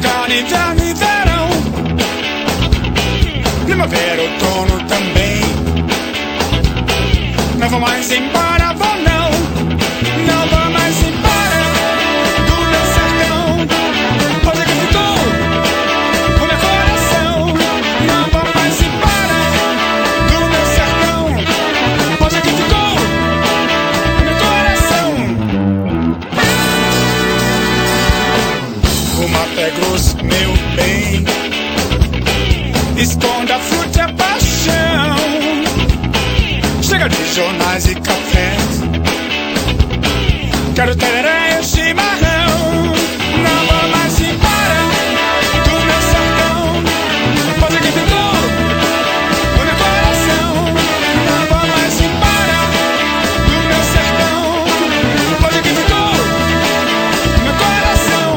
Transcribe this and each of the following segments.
ficar inverno e verão, primavera, outono também. Não vou mais embora, vou não, não vou mais embora do meu sertão. Onde é que ficou o meu coração? Não vou mais embora do meu sertão. Onde é que ficou o meu coração? O mato é grosso, meu bem, esconda, fruta e a paixão. Chega de jornais e cafés, quero tereré e chimarrão. Não vou mais embora do meu sertão. Onde é que ficou o meu coração? Não vou mais embora do meu sertão. Onde é que ficou o meu coração?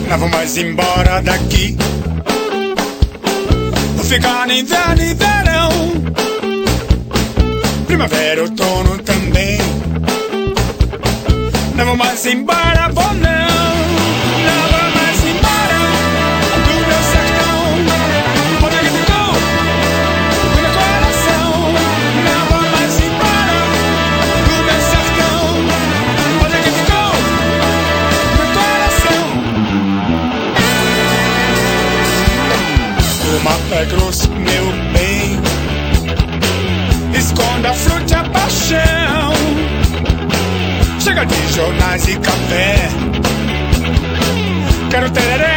Não vou mais embora daqui, vou ficar no inverno e verão, primavera, outono também. Não vou mais embora, vou não, não vou mais embora do meu sertão. Onde é que ficou o meu coração? Não vou mais embora do meu sertão. Onde é que ficou o meu coração? O mato é grosso, meu bem, esconda a fruta e a paixão. Chega de jornais e café, quero tereré